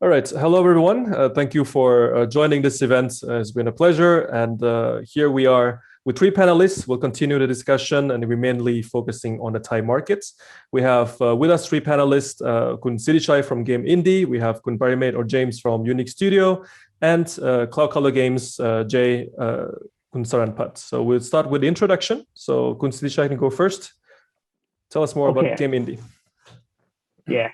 All right. Hello, everyone. Thank you for joining this event. It's been a pleasure. And here we are with three panelists. We'll continue the discussion and we're mainly focusing on the Thai markets. We have with us three panelists, Kun Sittichai from GAMEINDY. We have Kun Parimeth or James from Urnique Studio and Cloud Color Games, Jay, Kun Saranpat. So we'll start with the introduction. So Kun Sittichai can go first. Tell us more about GAMEINDY. Yeah.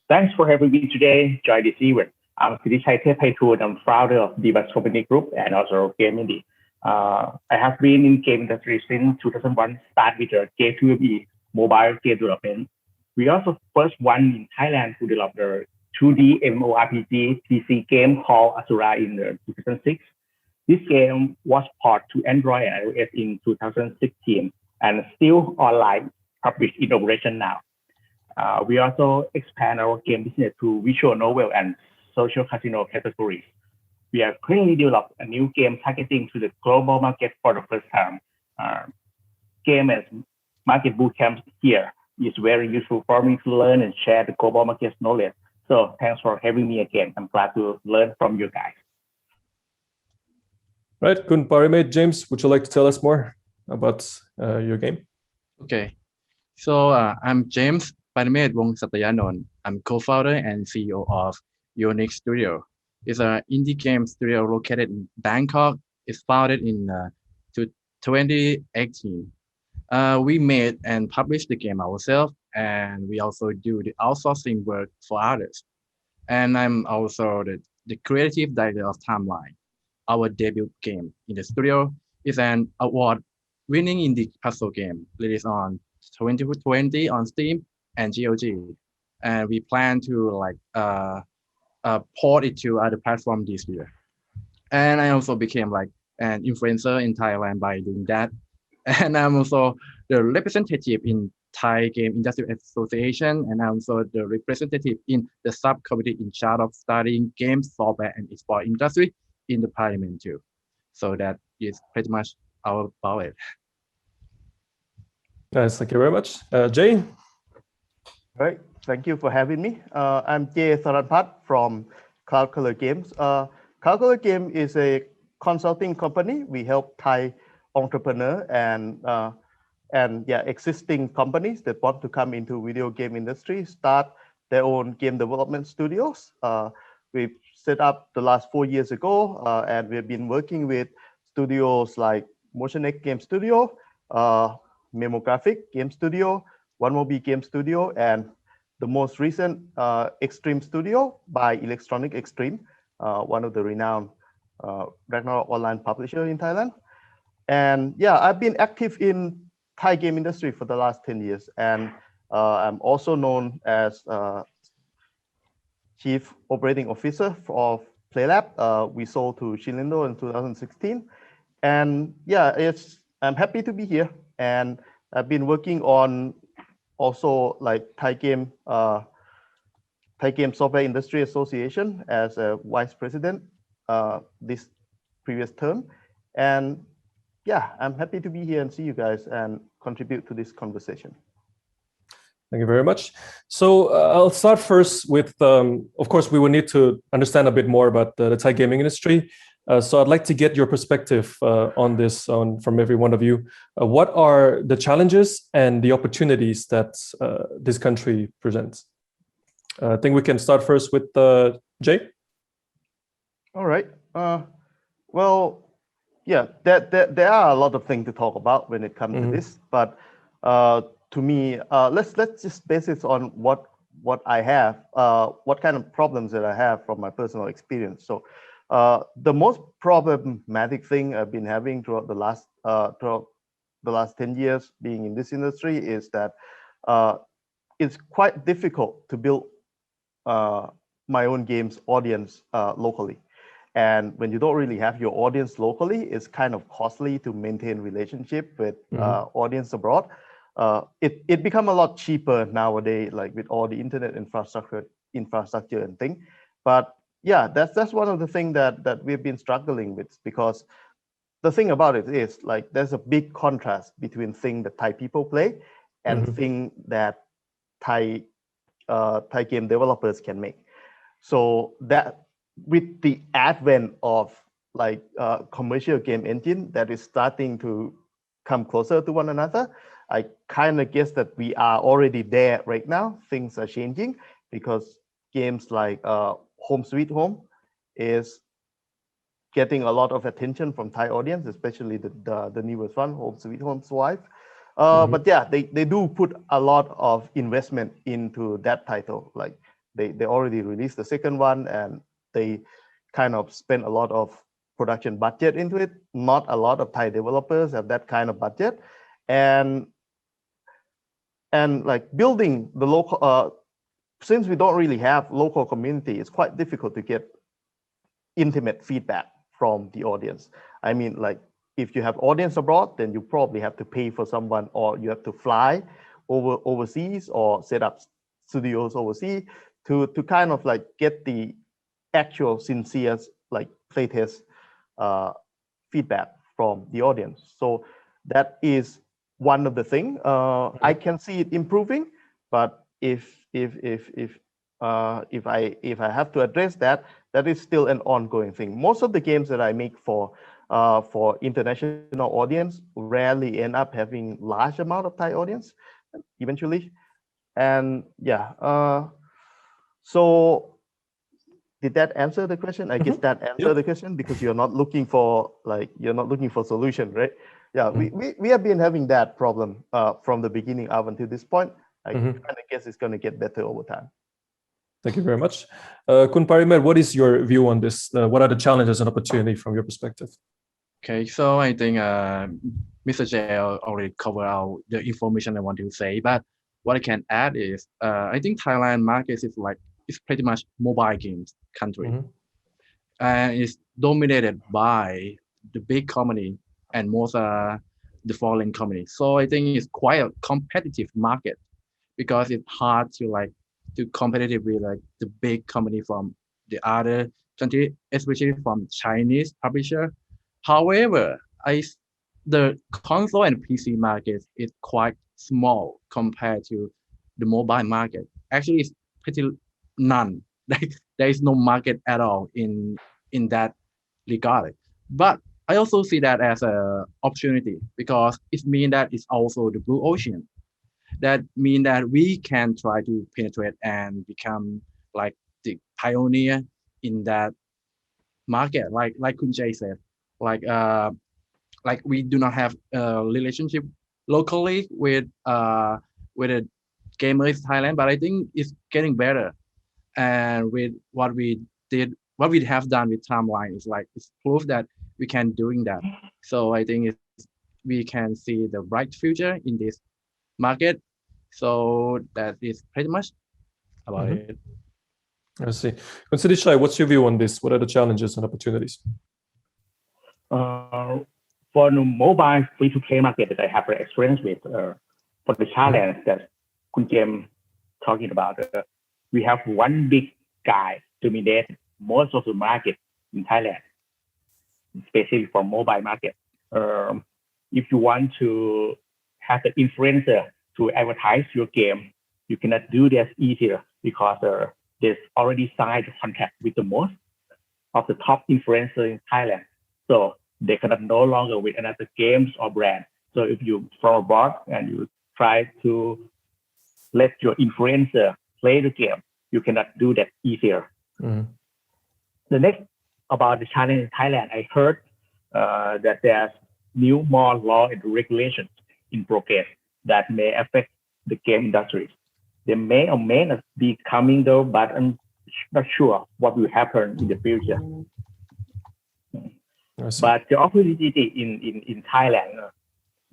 Thanks for having me today. Join this event. I'm Sittichai Theppaitoon. I'm founder of Debus Company Group and also GAMEINDY. I have been in game industry since 2001. Start with a K2ME mobile game development. We also first one in Thailand to develop the 2D MMORPG PC game called Asura in 2006. This game was ported to Android and iOS in 2016 and still online, published in operation now. We also expand our game business to visual novel and social casino categories. We are currently developing a new game targeting to the global market for the first time. Game and market bootcamp here is very useful for me to learn and share the global market knowledge. So thanks for having me again. I'm glad to learn from you guys. Right, Kun Parimeth, James, would you like to tell us more about your game? Okay, so I'm James Parimeth Wongsatayanon. I'm co-founder and CEO of Urnique Studio. It's an indie game studio located in Bangkok. It's founded in 2018. We made and published the game ourselves, and we also do the outsourcing work for others. And I'm also the creative director of Timeline. Our debut game in the studio is an award-winning indie puzzle game released on 2020 on Steam and GOG, and we plan to port it to other platforms this year. And I also became an influencer in Thailand by doing that. And I'm also the representative in Thai Game Industry Association, and I'm also the representative in the subcommittee in charge of studying games, software, and esport industry in the Parliament too. So that is pretty much about it. Nice, thank you very much. Jay? All right, thank you for having me. I'm Jay Saranpat from Cloud Color Games. Cloud Color Game is a consulting company. We help Thai entrepreneurs and existing companies that want to come into video game industry start their own game development studios. We've set up the last 4 years ago, and we've been working with studios like MotionX Game Studio, Memographic Game Studio, One More B Game Studio, and the most recent Extreme Studio by Electronic Extreme, one of the renowned Ragnarok online publisher in Thailand. And yeah, I've been active in Thai game industry for the last 10 years, and I'm also known as Chief Operating Officer of PlayLab. We sold to Shilindo in 2016, and yeah, I'm happy to be here, and I've been working on also Thai Game Software Industry Association as a vice president this previous term. And yeah, I'm happy to be here and see you guys and contribute to this conversation. Thank you very much. So I'll start first with, of course, we will need to understand a bit more about the Thai gaming industry. So I'd like to get your perspective on this from every one of you. What are the challenges and the opportunities that this country presents? I think we can start first with Jay. All right. Well, yeah, there are a lot of things to talk about when it comes to this, but to me, let's just base it on what I have, what kind of problems that I have from my personal experience. So the most problematic thing I've been having throughout the last 10 years being in this industry is that it's quite difficult to build my own games audience locally. And when you don't really have your audience locally, it's kind of costly to maintain relationship with audience abroad. It become a lot cheaper nowadays, like with all the internet infrastructure and thing. But yeah, that's one of the things that we've been struggling with, because the thing about it is there's a big contrast between thing that Thai people play and thing that Thai game developers can make. So that with the advent of like commercial game engine that is starting to come closer to one another, I kind of guess that we are already there right now. Things are changing because games like Home Sweet Home is getting a lot of attention from Thai audience, especially the newest one, Home Sweet Home's wife. But yeah, they do put a lot of investment into that title. Like they already released the second one, and they kind of spent a lot of production budget into it. Not a lot of Thai developers have that kind of budget, and like building the local. Since we don't really have local community, it's quite difficult to get intimate feedback from the audience. I mean, like if you have audience abroad, then you probably have to pay for someone, or you have to fly overseas or set up studios overseas to kind of like get the actual sincere like playtest feedback from the audience. So that is one of the things. I can see it improving, but if I have to address that, that is still an ongoing thing. Most of the games that I make for international audience rarely end up having large amount of Thai audience eventually. And yeah, so did that answer the question? I guess that answered the question, because you're not looking for solution, right? Yeah, we have been having that problem from the beginning up until this point. I kind of guess it's going to get better over time. Thank you very much. Kun Parimeth, what is your view on this? What are the challenges and opportunity from your perspective? Okay, so I think Mr. J already covered out the information I want to say, but what I can add is I think Thailand market is pretty much mobile games country, and it's dominated by the big company and most the foreign company. So I think it's quite a competitive market, because it's hard to competitive with like the big company from the other country, especially from Chinese publisher. However, the console and PC market is quite small compared to the mobile market. Actually, it's pretty none. Like there is no market at all in that regard. But I also see that as an opportunity, because it means that it's also the blue ocean. That means that we can try to penetrate and become like the pioneer in that market. Like Kun Jay said, like we do not have a relationship locally with the gamers Thailand, but I think it's getting better. And with what we have done with Timeline is like it's proof that we can doing that. So I think we can see the bright future in this market. So that is pretty much about it. I see. Sittichai, what's your view on this? What are the challenges and opportunities? For the mobile free-to-play market that I have experience with, for the challenge that Kun James talking about, we have one big guy dominate most of the market in Thailand, especially for mobile market. If you want to have the influencer to advertise your game, you cannot do this easier, because there's already signed a contract with the most of the top influencers in Thailand. So they cannot no longer with another games or brand. So if you from abroad and you try to let your influencer play the game, you cannot do that easier. The next about the challenge in Thailand, I heard that there's more law and regulations in progress that may affect the game industry. They may or may not be coming though, but I'm not sure what will happen in the future. But the opportunity in Thailand,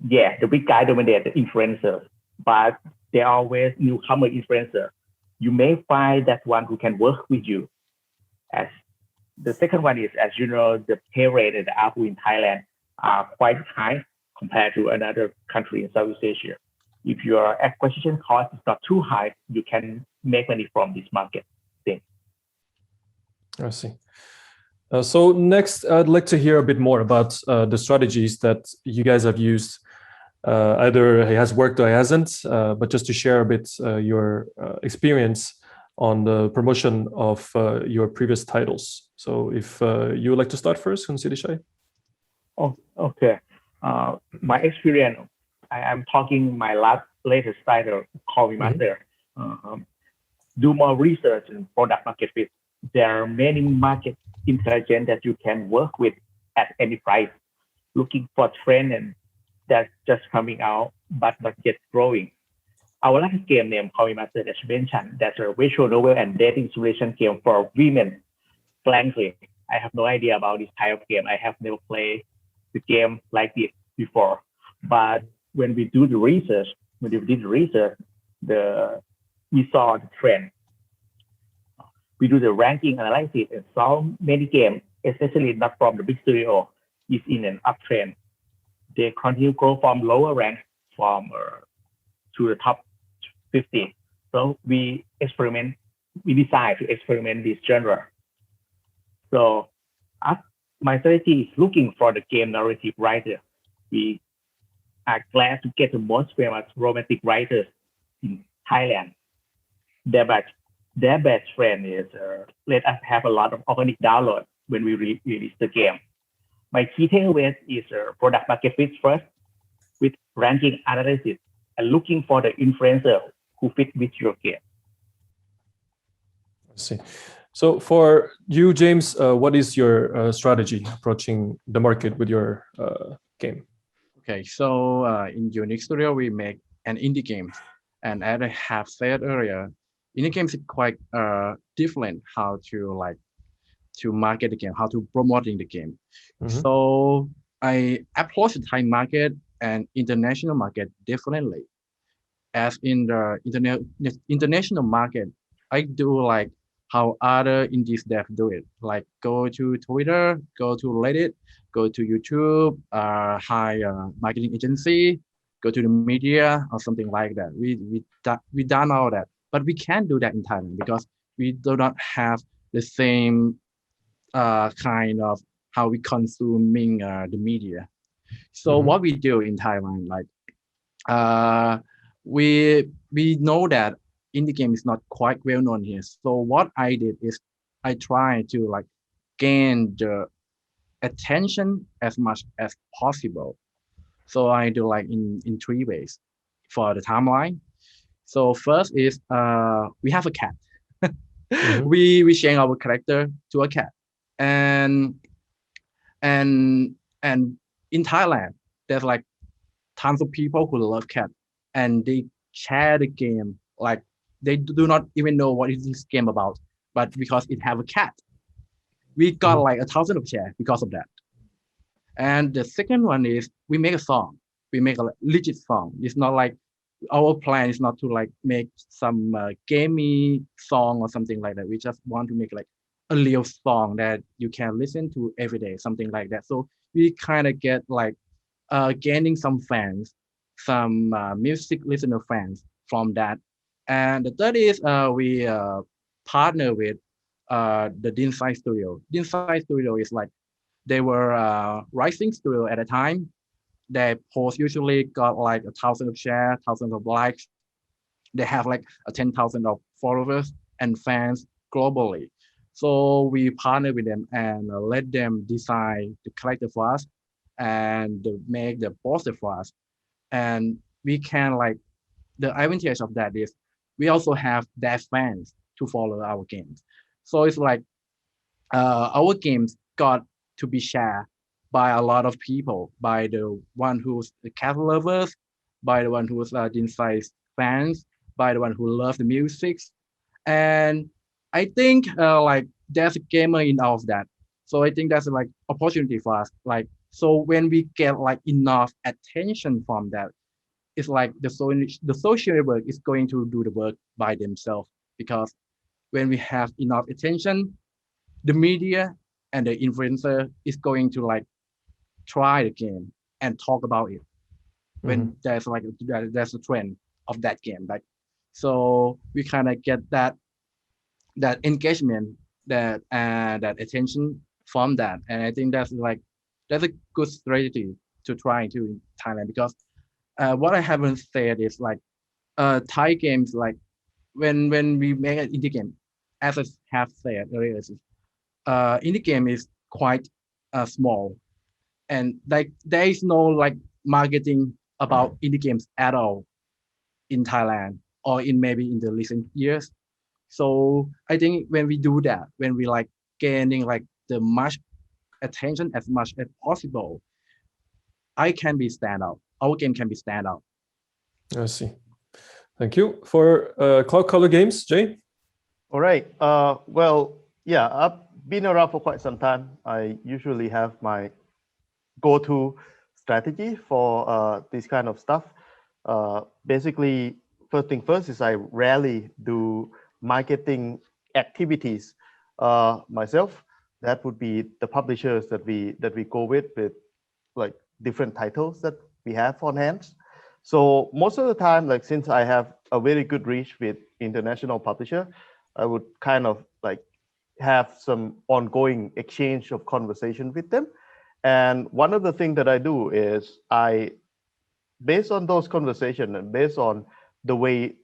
the big guy dominate the influencers, but there are always newcomer influencer. You may find that one who can work with you. As the second one is, as you know, the pay rate and the ARPU in Thailand are quite high compared to another country in Southeast Asia. If your acquisition cost is not too high, you can make money from this market thing. I see. So next, I'd like to hear a bit more about the strategies that you guys have used. Either it has worked or it hasn't, but just to share a bit your experience on the promotion of your previous titles. So if you would like to start first, Sittichai. Oh, okay. My experience, I am talking my latest title, Khomapat. Do more research in product market fit. There are many market intelligence that you can work with at any price, looking for trend and that's just coming out, but not yet growing. Our last game named Khomapat, as mentioned, that's a visual novel and dating simulation game for women. Frankly, I have no idea about this type of game. I have never played the game like this before. But when we do the research, we saw the trend. We do the ranking analysis and saw many games, especially not from the big studio, is in an uptrend. They continue to grow from lower rank to the top 50. So we decide to experiment this genre. So my strategy is looking for the game narrative writer. We are glad to get the most famous romantic writers in Thailand. Their best friend is let us have a lot of organic download when we release the game. My key takeaways is product market fit first with ranking analysis and looking for the influencer who fit with your game. I see. So for you, James, what is your strategy approaching the market with your game? Okay, so in Untitled Studio, we make an indie game. And as I have said earlier, indie games is quite different how to market the game, how to promoting the game. So I approach the Thai market and international market differently. As in the international market, I do like how other indie devs do it, like go to Twitter, go to Reddit, go to YouTube, hire marketing agency, go to the media or something like that. We done all that, but we can't do that in Thailand because we do not have the same kind of how we consuming the media. So what we do in Thailand, like we know that indie game is not quite well known here. So what I did is I try to like gain the attention as much as possible. So I do like in three ways for the timeline. So first is we have a cat. We change our character to a cat, and in Thailand there's like tons of people who love cat, and they share the game like they do not even know what is this game about, but because it have a cat, we got like 1,000 of shares because of that. And the second one is we make a song. We make a legit song. It's not like our plan is not to like make some gamey song or something like that. We just want to make like a real song that you can listen to every day, something like that. So we kind of get like gaining some fans, some music listener fans from that. And the third is we partner with the Dinsai Studio. Dinsai Studio is like they were rising studio at a time. Their posts usually got like 1,000 of shares, thousands of likes. They have like 10,000 of followers and fans globally. So we partner with them and let them design the character for us and make the poster for us. And we can like, the advantage of that is we also have their fans to follow our games. So it's like our games got to be shared by a lot of people, by the one who's the cat lovers, by the one who's Dinsai fans, by the one who loves the music. And I think like there's a gamer in all of that. So I think that's like opportunity for us. Like, so when we get like enough attention from that, it's like the social network is going to do the work by themselves, because when we have enough attention, the media and the influencer is going to like try the game and talk about it when there's like there's a trend of that game. Like, so we kind of get that engagement, that attention from that. And I think that's a good strategy to try to in Thailand, because what I haven't said is like Thai games like when we make an indie game, as I have said earlier, indie game is quite small, and like there is no like marketing about indie games at all in Thailand or in maybe in the recent years. So I think when we do that, when we like gaining like the much attention as much as possible, I can be stand out. Our game can be stand out. I see. Thank you. For Cloud Color Games, Jay? All right. Well, yeah, I've been around for quite some time. I usually have my go-to strategy for this kind of stuff. Basically, first thing first is I rarely do marketing activities myself. That would be the publishers that we go with like different titles that we have on hand. So most of the time, like since I have a very good reach with international publisher, I would kind of like have some ongoing exchange of conversation with them. And one of the things that I do is based on those conversations and based on the way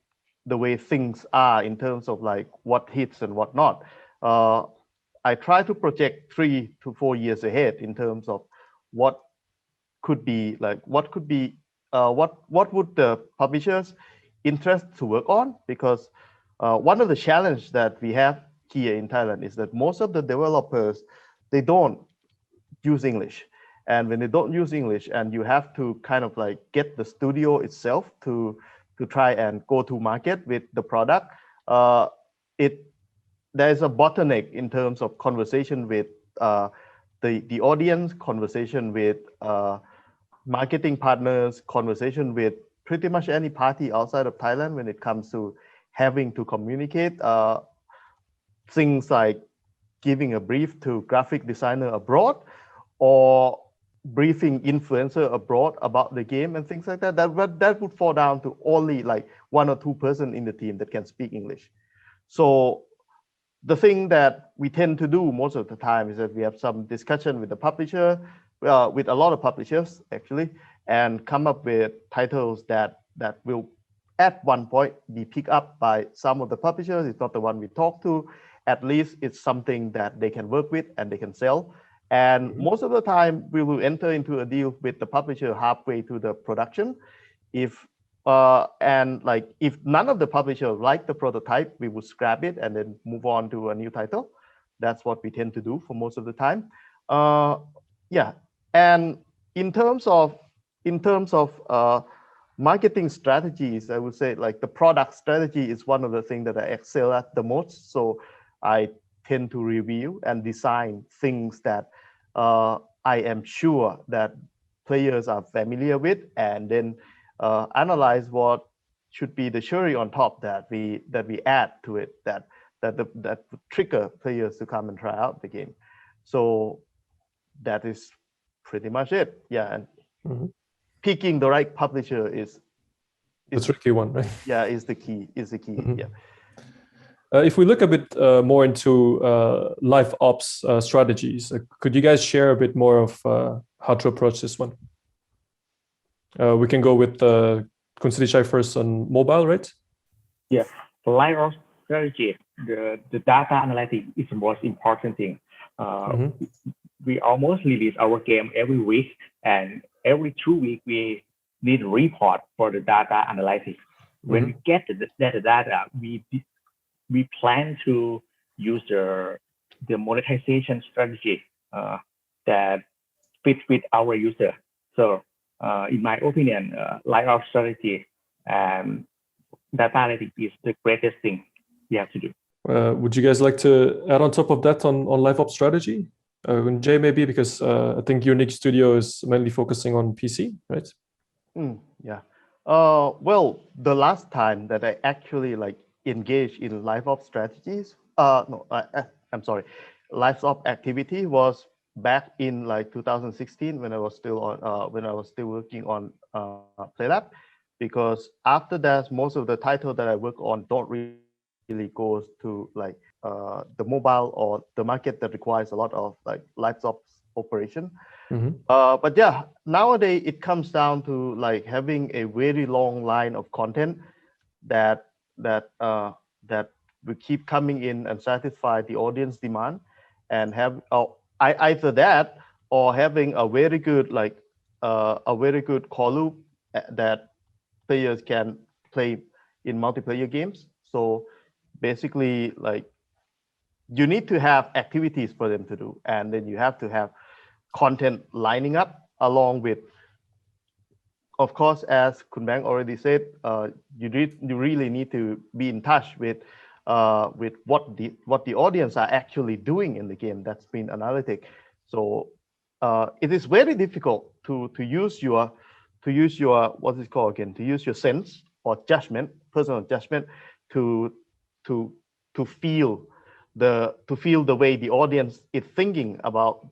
things are in terms of like what hits and what not, I try to project 3 to 4 years ahead in terms of what would the publishers interest to work on, because one of the challenge that we have here in Thailand is that most of the developers, they don't use English. And when they don't use English and you have to kind of like get the studio itself to try and go to market with the product, there's a bottleneck in terms of conversation with the audience, conversation with marketing partners, conversation with pretty much any party outside of Thailand when it comes to having to communicate things like giving a brief to graphic designer abroad or briefing influencer abroad about the game and things like that. That would fall down to only like 1 or 2 person in the team that can speak English. So the thing that we tend to do most of the time is that we have some discussion with the publisher, with a lot of publishers actually, and come up with titles that will at one point be picked up by some of the publishers. It's not the one we talk to. At least it's something that they can work with and they can sell. And most of the time we will enter into a deal with the publisher halfway to the production. If none of the publishers like the prototype, we would scrap it and then move on to a new title. That's what we tend to do for most of the time. Yeah, and in terms of marketing strategies, I would say like the product strategy is one of the things that I excel at the most. So I tend to review and design things that I am sure that players are familiar with, and then analyze what should be the cherry on top that we add to it that would trigger players to come and try out the game. So that is pretty much it. Yeah, and picking the right publisher is the tricky one, right? Yeah, is the key. Yeah. If we look a bit more into live ops strategies, could you guys share a bit more of how to approach this one? We can go with Sittichai first on mobile, right? Yeah, for live ops strategy, the data analytics is the most important thing. We almost release our game every week, and every 2 weeks we need a report for the data analytics. When we get the data, we plan to use the monetization strategy that fits with our user. So in my opinion, live ops strategy and data analytics is the greatest thing we have to do. Would you guys like to add on top of that on live ops strategy? Jay, maybe, because I think Urnique Studio is mainly focusing on PC, right? Yeah. Well, the last time that I actually like engaged in live ops strategies, I'm sorry, live ops activity was back in like 2016 when I was still working on PlayLab, because after that, most of the titles that I work on don't really go to like the mobile or the market that requires a lot of like live ops operation. But yeah, nowadays it comes down to like having a very long line of content that that will keep coming in and satisfy the audience demand, and have either that or having a very good core loop that players can play in multiplayer games. So basically, like, you need to have activities for them to do, and then you have to have content lining up along with, of course, as Kun Bang already said, you really need to be in touch with what the audience are actually doing in the game. That's been analytic. So it is very difficult to use your what is it called again? To use your sense or judgment, personal judgment, to feel the way the audience is thinking about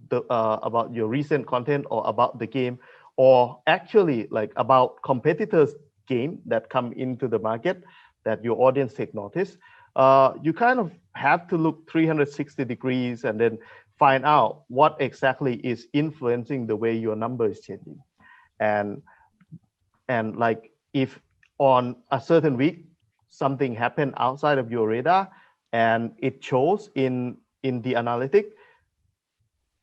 your recent content or about the game, or actually like about competitors' game that come into the market that your audience take notice. You kind of have to look 360 degrees and then find out what exactly is influencing the way your number is changing. And like, if on a certain week something happened outside of your radar and it shows in the analytic,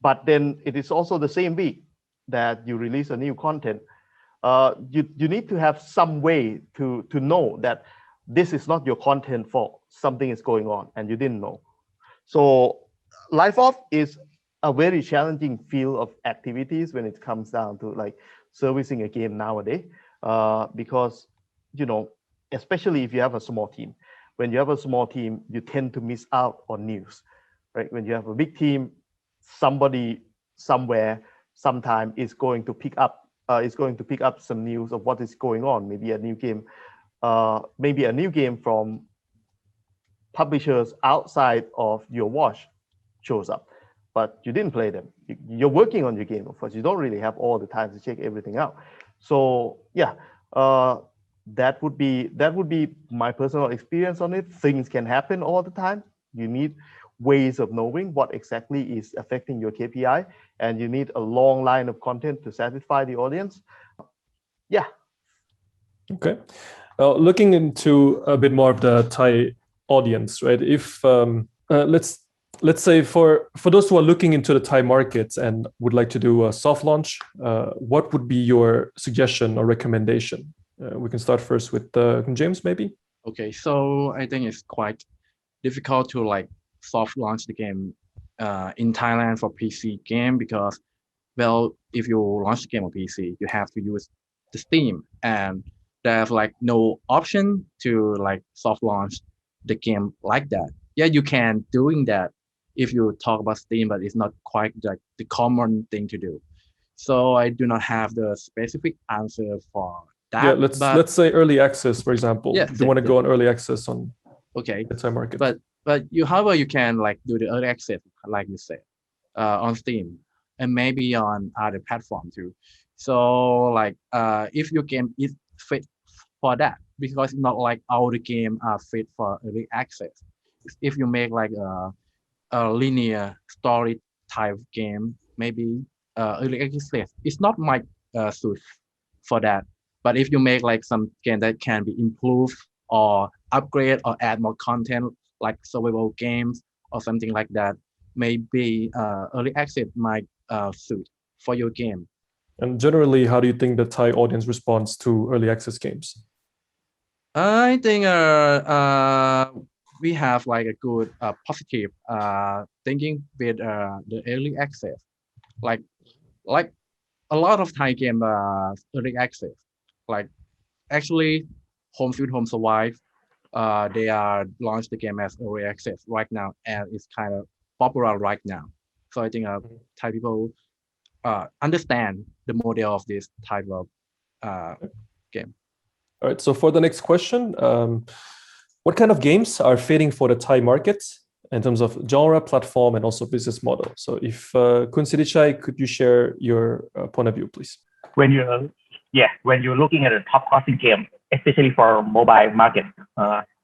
but then it is also the same week that you release a new content, you need to have some way to know that this is not your content fault. Something is going on and you didn't know. So live off is a very challenging field of activities when it comes down to like servicing a game nowadays, because, you know, especially if you have a small team. When you have a small team, you tend to miss out on news, right? When you have a big team, somebody somewhere sometime is going to pick up some news of what is going on. Maybe a new game from publishers outside of your watch shows up, but you didn't play them. You're working on your game, of course. You don't really have all the time to check everything out. So yeah, that would be my personal experience on it. Things can happen all the time. You need ways of knowing what exactly is affecting your KPI, and you need a long line of content to satisfy the audience. Yeah. Okay. Looking into a bit more of the Thai audience, right? If let's say for those who are looking into the Thai markets and would like to do a soft launch, what would be your suggestion or recommendation? We can start first with James, maybe. Okay, so I think it's quite difficult to like soft launch the game in Thailand for PC game, because, well, if you launch the game on PC, you have to use the Steam, and there's like no option to like soft launch the game like that. Yeah, you can doing that if you talk about Steam, but it's not quite like the common thing to do. So I do not have the specific answer for that. Yeah, let's say early access, for example. Yeah, if you want to go on early access on the Thai market. But however, you can like do the early access, like you said, on Steam and maybe on other platforms too. So like if your game is fit for that, because it's not like all the game are fit for early access. If you make like a linear story type game, maybe early access, it's not my suit for that. But if you make like some game that can be improved or upgrade or add more content, like survival games or something like that, maybe early access might suit for your game. And generally, how do you think the Thai audience responds to early access games? I think we have like a good positive thinking with the early access. Like a lot of Thai game early access. Like actually, Home Sweet Home Survive. They are launched the game as early access right now, and it's kind of popular right now. So I think Thai people understand the model of this type of game. All right. So for the next question, what kind of games are fitting for the Thai market in terms of genre, platform, and also business model? So if Kun Sittichai, could you share your point of view, please? When you're looking at a top crossing game, especially for mobile market,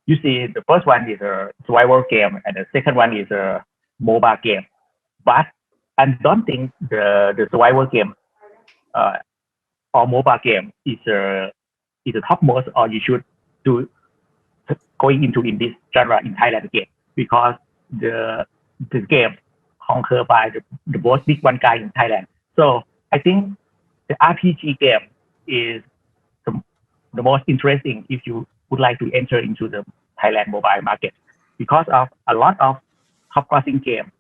you see the first one is a survival game and the second one is a mobile game. But I don't think the survival game or mobile game is a topmost, or you should do going into in this genre in Thailand again, because the game conquered by the most big one guy in Thailand. So I think the RPG game is the most interesting if you would like to enter into the Thailand mobile market, because of a lot of top grossing game,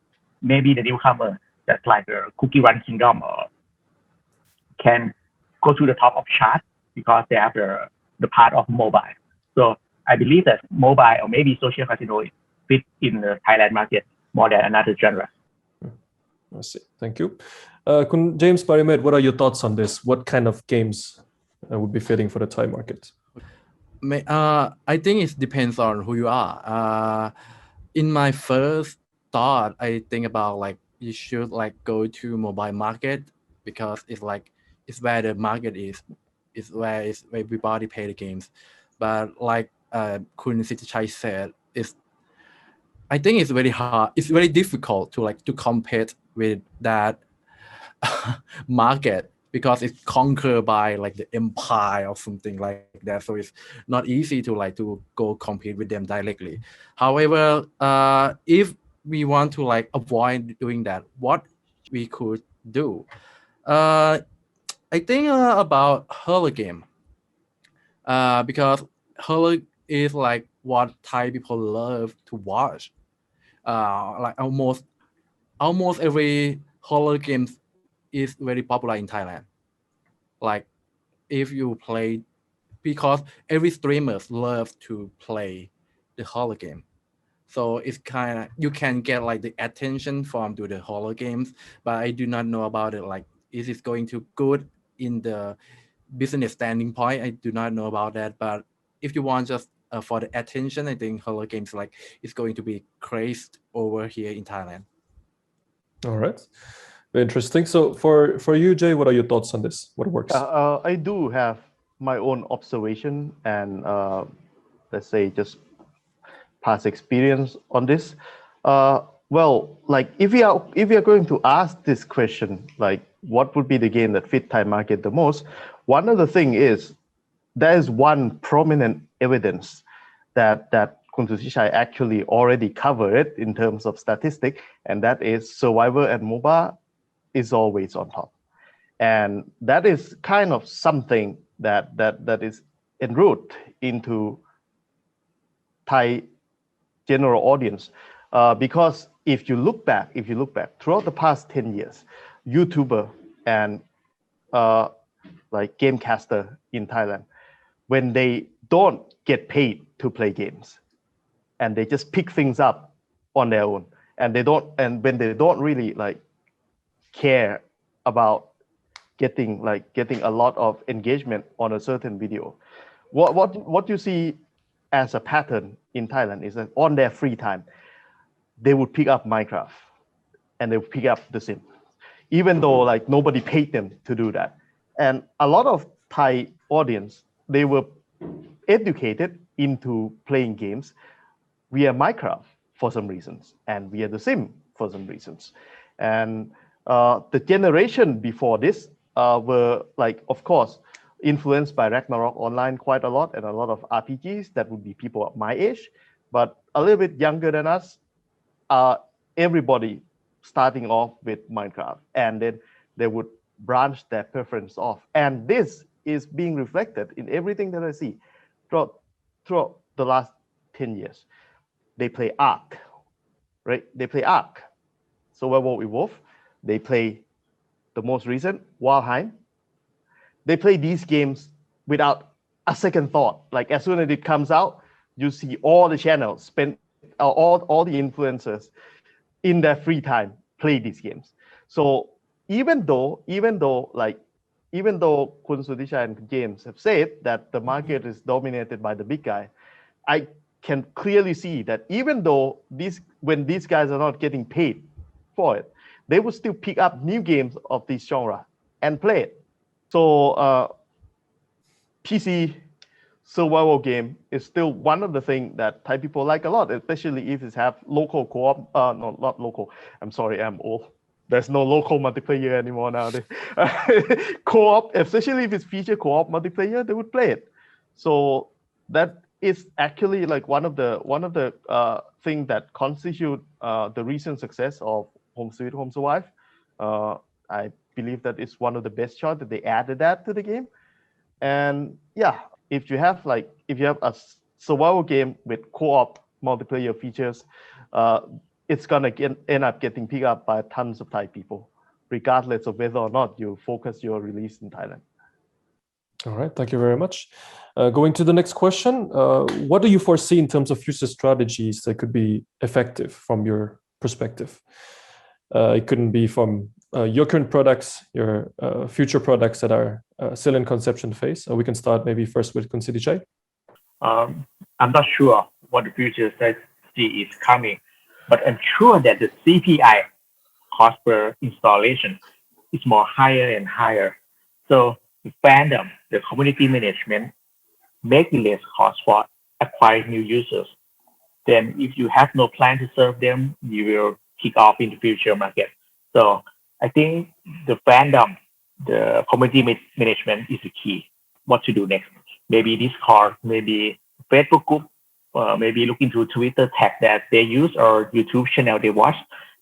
maybe the newcomer that's like the Cookie Run Kingdom or can go to the top of chart because they have the part of mobile. So I believe that mobile or maybe social casino fit in the Thailand market more than another genre. I see. Thank you. James Parimeth, what are your thoughts on this? What kind of games would be fitting for the Thai market? I think it depends on who you are. In my first thought, I think about like you should like go to mobile market because it's where the market is. It's where everybody play the games. But like Kun Sittichai said, I think it's very hard. It's very difficult to compete with that market because it's conquered by like the empire or something like that. So it's not easy to go compete with them directly. However, if we want to like avoid doing that, what we could do, I think about horror game, because horror is like what Thai people love to watch. Like almost every horror game is very popular in Thailand. Like if you play, because every streamers love to play the horror game. So it's kind of, you can get like the attention from to the horror games, but I do not know about it. Like, is it going to good in the business standing point? I do not know about that. But if you want just for the attention, I think horror games like it's going to be crazed over here in Thailand. All right. Very interesting. So for you, Jay, what are your thoughts on this? What works? I do have my own observation and let's say just past experience on this. Well, like if we are going to ask this question, like what would be the game that fit Thai market the most? One of the thing is there is one prominent evidence that Kun Sittichai actually already covered in terms of statistic, and that is Survivor and MOBA is always on top. And that is kind of something that is enroute into Thai general audience, because if you look back throughout the past 10 years, YouTuber and like gamecaster in Thailand, when they don't get paid to play games and they just pick things up on their own, and when they don't really like care about getting a lot of engagement on a certain video, what you see as a pattern in Thailand is that on their free time they would pick up Minecraft and they would pick up The Sims, even though like nobody paid them to do that. And a lot of Thai audience, they were educated into playing games via Minecraft for some reasons and via The Sims for some reasons. And the generation before this were like, of course, influenced by Ragnarok Online quite a lot, and a lot of RPGs that would be people of my age, but a little bit younger than us. Everybody starting off with Minecraft, and then they would branch their preference off. And this is being reflected in everything that I see throughout the last 10 years. They play Ark, right? They play Ark, Survival Evolved. They play the most recent, Valheim. They play these games without a second thought. Like as soon as it comes out, you see all the channels spend all the influencers in their free time play these games. So even though Kun Sittichai and James have said that the market is dominated by the big guy, I can clearly see that even though when these guys are not getting paid for it, they will still pick up new games of this genre and play it. So PC survival game is still one of the things that Thai people like a lot, especially if it have local co-op. No, not local. I'm sorry, I'm old. There's no local multiplayer anymore nowadays. Co-op, especially if it's feature co-op multiplayer, they would play it. So that is actually like one of the thing that constitute the recent success of Home Sweet Home Survive. I believe that it's one of the best shots that they added that to the game. And yeah, if you have a survival game with co-op multiplayer features, it's gonna end up getting picked up by tons of Thai people, regardless of whether or not you focus your release in Thailand. All right, thank you very much. Going to the next question, what do you foresee in terms of future strategies that could be effective from your perspective? It couldn't be from your current products, your future products that are still in conception phase. We can start maybe first with Sittichai. I'm not sure what the future strategy is coming, but I'm sure that the CPI, cost per installation, is more higher and higher. So the fandom, the community management, make it less cost for acquiring new users. Then if you have no plan to serve them, you will kick off in the future market. So I think the fandom, the community management is the key. What to do next? Maybe Discord, maybe Facebook group, maybe look into Twitter tag that they use or YouTube channel they watch,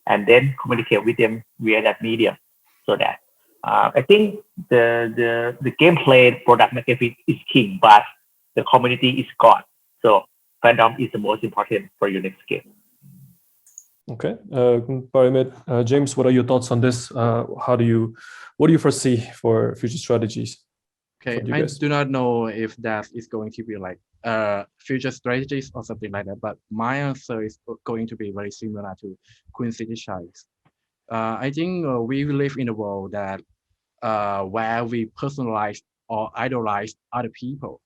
and then communicate with them via that medium. So that I think the gameplay product market fit is king, but the community is God. So fandom is the most important for your next game. Okay, Parimeth, James, what are your thoughts on this? What do you foresee for future strategies? Okay, I do not know if that is going to be like future strategies or something like that, but my answer is going to be very similar to Queen Sittichai's. I think we live in a world that where we personalize or idolize other people.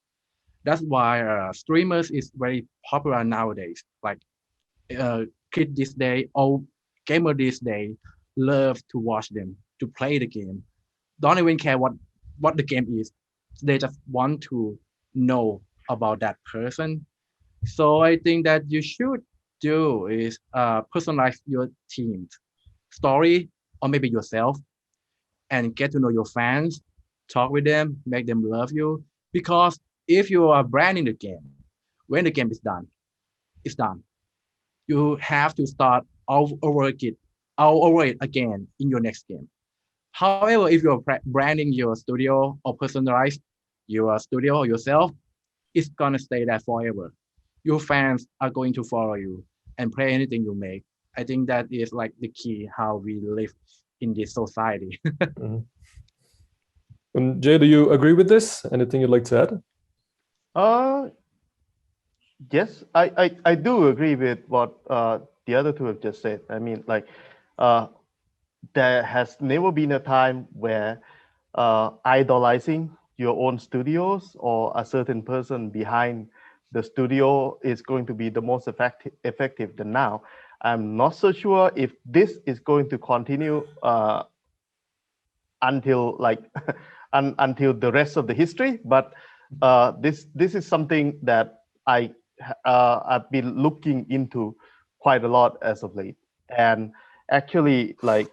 That's why streamers is very popular nowadays. Like kid this day or gamer this day love to watch them, to play the game. Don't even care what the game is. They just want to know about that person. So I think that you should do is personalize your team's story or maybe yourself and get to know your fans, talk with them, make them love you. Because if you are branding the game, when the game is done, it's done. You have to start over it again in your next game. However, if you're branding your studio or personalize your studio or yourself, it's gonna stay there forever. Your fans are going to follow you and play anything you make. I think that is like the key how we live in this society. Mm-hmm. And Jay, do you agree with this? Anything you'd like to add? Yes, I do agree with what the other two have just said. I mean, like, there has never been a time where idolizing your own studios or a certain person behind the studio is going to be the most effective than now. I'm not so sure if this is going to continue until like until the rest of the history, but this is something that I've been looking into quite a lot as of late. And actually, like,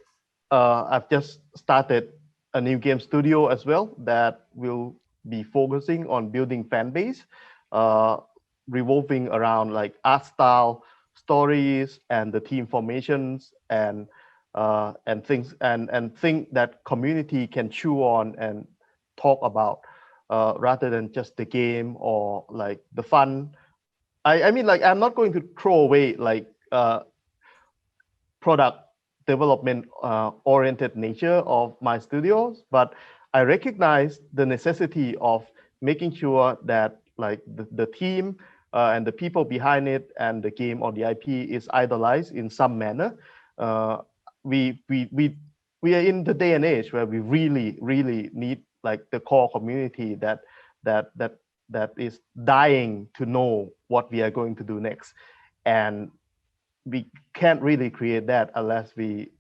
I've just started a new game studio as well that will be focusing on building fan base, revolving around like art style, stories, and the team formations and things and think that community can chew on and talk about rather than just the game or like the fun. I mean, like, I'm not going to throw away like product development oriented nature of my studios, but I recognize the necessity of making sure that like the team and the people behind it and the game or the IP is idolized in some manner. We are in the day and age where we really need like the core community that is dying to know what we are going to do next. And we can't really create that unless we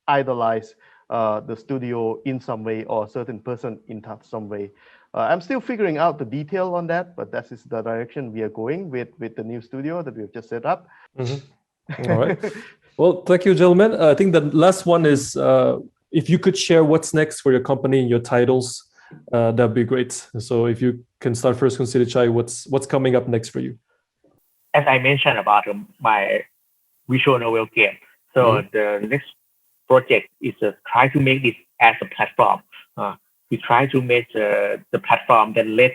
idolize the studio in some way or a certain person in some way. I'm still figuring out the detail on that, but that is the direction we are going with the new studio that we've just set up. Mm-hmm. All right. Well, thank you, gentlemen. I think the last one is if you could share what's next for your company and your titles, that'd be great. So if you can start first, Sittichai. What's coming up next for you? As I mentioned about my visual novel game, so the next project is try to make it as a platform. We try to make the platform that let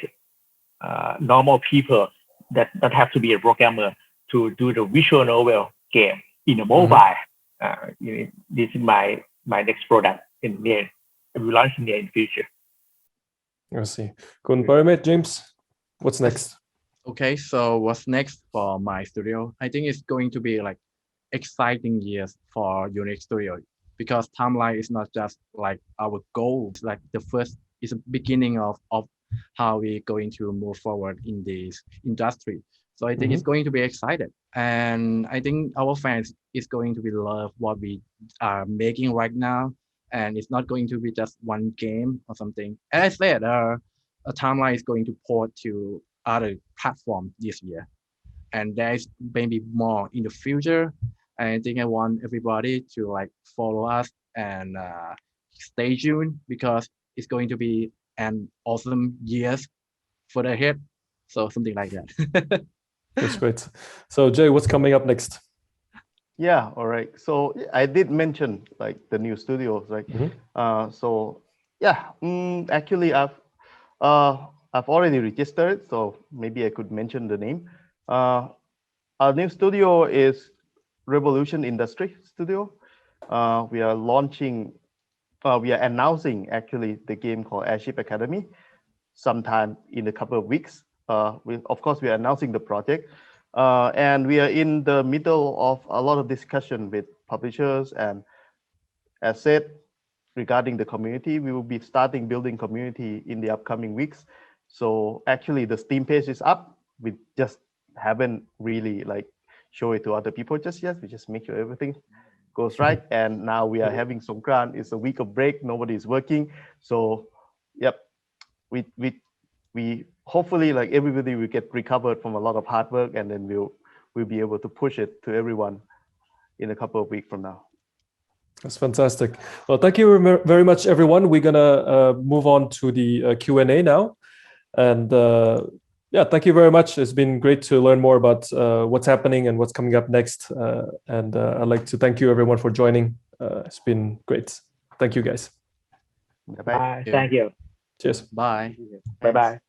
normal people that have to be a programmer to do the visual novel game in a mobile. This is my next product in there. I will launch in the future. I see. Kun Parimeth, James, what's next? Okay, so what's next for my studio? I think it's going to be like exciting years for Untitled Studio, because timeline is not just like our goal. It's like it's a beginning of how we're going to move forward in this industry. So I think it's going to be excited, and I think our fans is going to be love what we are making right now, and it's not going to be just one game or something. As I said, a timeline is going to port to other platforms this year, and there's maybe more in the future. And I think I want everybody to like follow us and stay tuned, because it's going to be an awesome years for the ahead. So something like that. That's great. So Jay, what's coming up next? Yeah, all right. So I did mention like the new studios, right? So yeah, actually I've already registered, so maybe I could mention the name. Our new studio is Revolution Industry Studio. We are announcing actually the game called Airship Academy sometime in a couple of weeks. Of course, we are announcing the project, and we are in the middle of a lot of discussion with publishers, and as said, regarding the community, we will be starting building community in the upcoming weeks. So actually the Steam page is up. We just haven't really like show it to other people just yet. We just make sure everything goes right. And now we are having Songkran. It's a week of break. Nobody is working. So yep, we hopefully like everybody will get recovered from a lot of hard work, and then we'll be able to push it to everyone in a couple of weeks from now. That's fantastic. Well, thank you very much, everyone. We're gonna move on to the Q&A now. And yeah, thank you very much. It's been great to learn more about what's happening and what's coming up next. And I'd like to thank you, everyone, for joining. It's been great. Thank you, guys. Bye. Thank you. Cheers. Bye. Bye-bye.